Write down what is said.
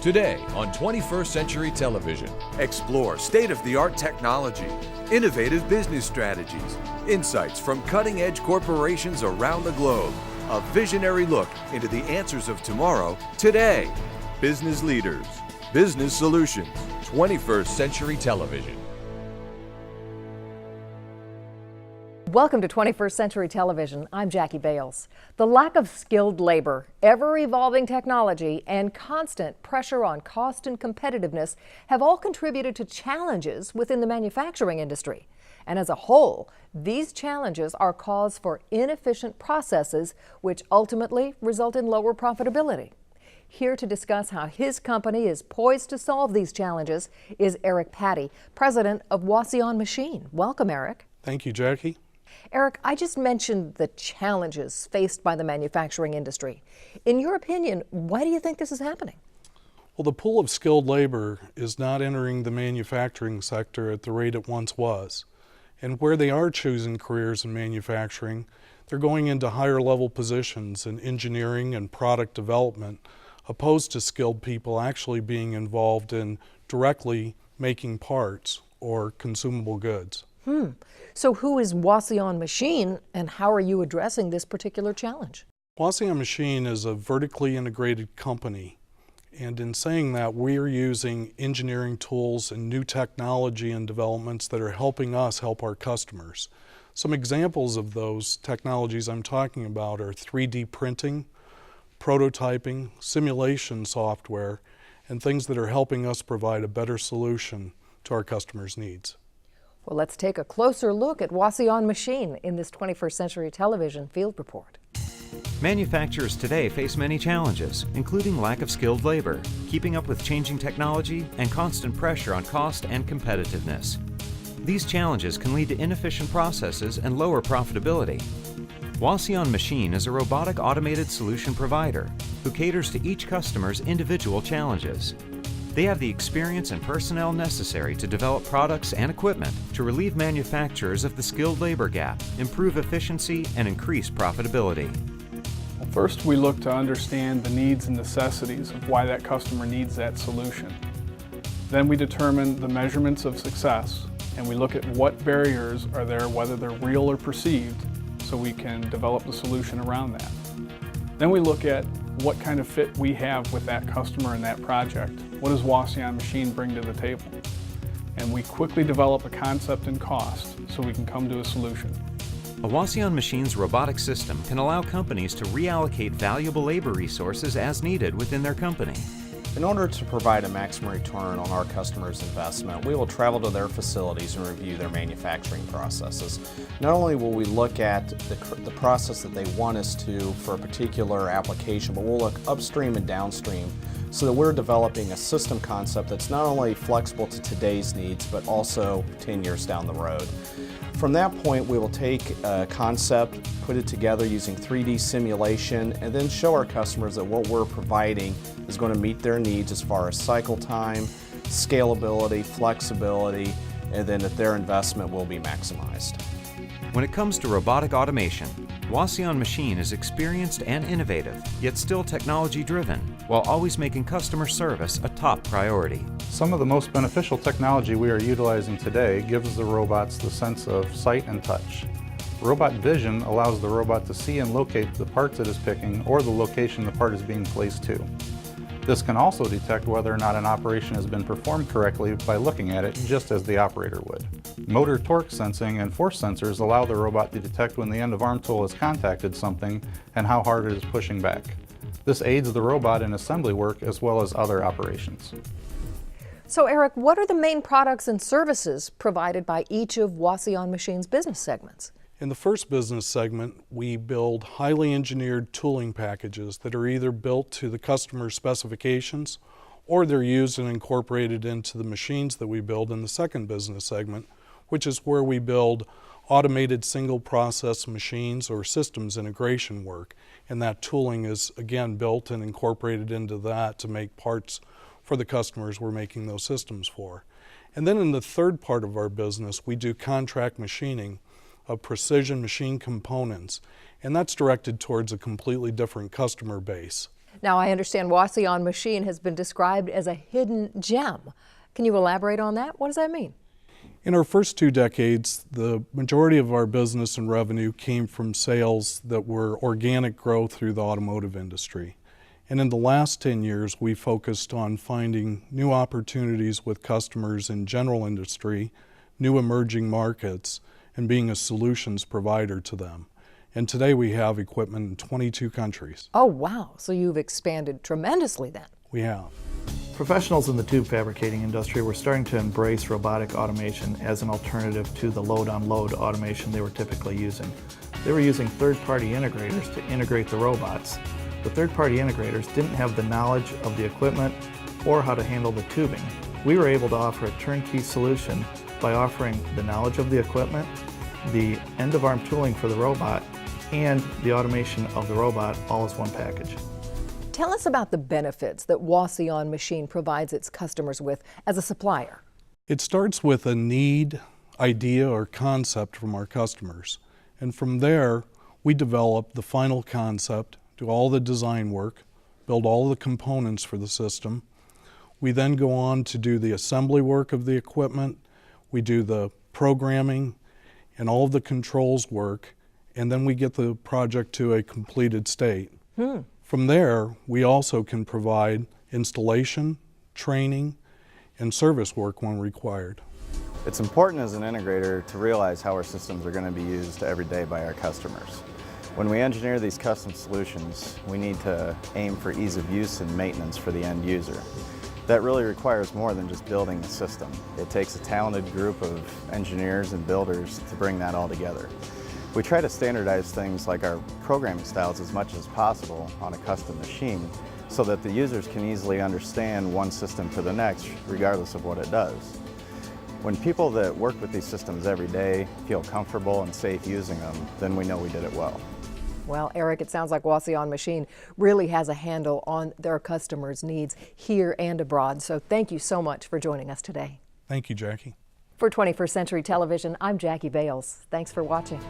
Today on 21st Century Television. Explore state-of-the-art technology, innovative business strategies, insights from cutting-edge corporations around the globe. A visionary look into the answers of tomorrow, today. Business leaders, business solutions. 21st Century Television. Welcome to 21st Century Television. I'm Jackie Bales. The lack of skilled labor, ever-evolving technology, and constant pressure on cost and competitiveness have all contributed to challenges within the manufacturing industry. And as a whole, these challenges are cause for inefficient processes, which ultimately result in lower profitability. Here to discuss how his company is poised to solve these challenges is Eric Patty, president of Wauseon Machine. Welcome, Eric. Thank you, Jackie. Eric, I just mentioned the challenges faced by the manufacturing industry. In your opinion, why do you think this is happening? Well, the pool of skilled labor is not entering the manufacturing sector at the rate it once was. And where they are choosing careers in manufacturing, they're going into higher level positions in engineering and product development, opposed to skilled people actually being involved in directly making parts or consumable goods. So who is Wauseon Machine, and how are you addressing this particular challenge? Wauseon Machine is a vertically integrated company, and in saying that, we're using engineering tools and new technology and developments that are helping us help our customers. Some examples of those technologies I'm talking about are 3D printing, prototyping, simulation software, and things that are helping us provide a better solution to our customers' needs. Well, let's take a closer look at Wauseon Machine in this 21st Century Television Field Report. Manufacturers today face many challenges, including lack of skilled labor, keeping up with changing technology, and constant pressure on cost and competitiveness. These challenges can lead to inefficient processes and lower profitability. Wauseon Machine is a robotic automated solution provider who caters to each customer's individual challenges. They have the experience and personnel necessary to develop products and equipment to relieve manufacturers of the skilled labor gap, improve efficiency, and increase profitability. First, we look to understand the needs and necessities of why that customer needs that solution. Then we determine the measurements of success, and we look at what barriers are there, whether they're real or perceived, so we can develop the solution around that. Then we look at what kind of fit we have with that customer and that project. What does Wauseon Machine bring to the table? And we quickly develop a concept and cost so we can come to a solution. A Wauseon Machine's robotic system can allow companies to reallocate valuable labor resources as needed within their company. In order to provide a maximum return on our customers' investment, we will travel to their facilities and review their manufacturing processes. Not only will we look at the process that they want us to for a particular application, but we'll look upstream and downstream so that we're developing a system concept that's not only flexible to today's needs, but also 10 years down the road. From that point, we will take a concept, put it together using 3D simulation, and then show our customers that what we're providing is going to meet their needs as far as cycle time, scalability, flexibility, and then that their investment will be maximized. When it comes to robotic automation, Wauseon Machine is experienced and innovative, yet still technology-driven, while always making customer service a top priority. Some of the most beneficial technology we are utilizing today gives the robots the sense of sight and touch. Robot vision allows the robot to see and locate the parts it is picking or the location the part is being placed to. This can also detect whether or not an operation has been performed correctly by looking at it just as the operator would. Motor torque sensing and force sensors allow the robot to detect when the end of arm tool has contacted something and how hard it is pushing back. This aids the robot in assembly work as well as other operations. So Eric, what are the main products and services provided by each of Wauseon Machine's business segments? In the first business segment, we build highly engineered tooling packages that are either built to the customer's specifications or they're used and incorporated into the machines that we build in the second business segment, which is where we build automated single process machines or systems integration work. And that tooling is again built and incorporated into that to make parts for the customers we're making those systems for. And then in the third part of our business, we do contract machining of precision machine components, and that's directed towards a completely different customer base. Now, I understand Wauseon Machine has been described as a hidden gem. Can you elaborate on that? What does that mean? In our first 2 decades, the majority of our business and revenue came from sales that were organic growth through the automotive industry. And in the last 10 years, we focused on finding new opportunities with customers in general industry, new emerging markets, and being a solutions provider to them. And today we have equipment in 22 countries. Oh, wow. So you've expanded tremendously then. We have. Professionals in the tube fabricating industry were starting to embrace robotic automation as an alternative to the load-on-load automation they were typically using. They were using third-party integrators to integrate the robots. The third-party integrators didn't have the knowledge of the equipment or how to handle the tubing. We were able to offer a turnkey solution by offering the knowledge of the equipment, the end-of-arm tooling for the robot, and the automation of the robot all as one package. Tell us about the benefits that Wauseon Machine provides its customers with as a supplier. It starts with a need, idea, or concept from our customers. And from there, we develop the final concept, do all the design work, build all the components for the system. We then go on to do the assembly work of the equipment. We do the programming and all of the controls work, and then we get the project to a completed state. From there, we also can provide installation, training, and service work when required. It's important as an integrator to realize how our systems are going to be used every day by our customers. When we engineer these custom solutions, we need to aim for ease of use and maintenance for the end user. That really requires more than just building a system. It takes a talented group of engineers and builders to bring that all together. We try to standardize things like our programming styles as much as possible on a custom machine so that the users can easily understand one system to the next regardless of what it does. When people that work with these systems every day feel comfortable and safe using them, then we know we did it well. Well, Eric, it sounds like Wauseon Machine really has a handle on their customers' needs here and abroad. So thank you so much for joining us today. Thank you, Jackie. For 21st Century Television, I'm Jackie Bales. Thanks for watching.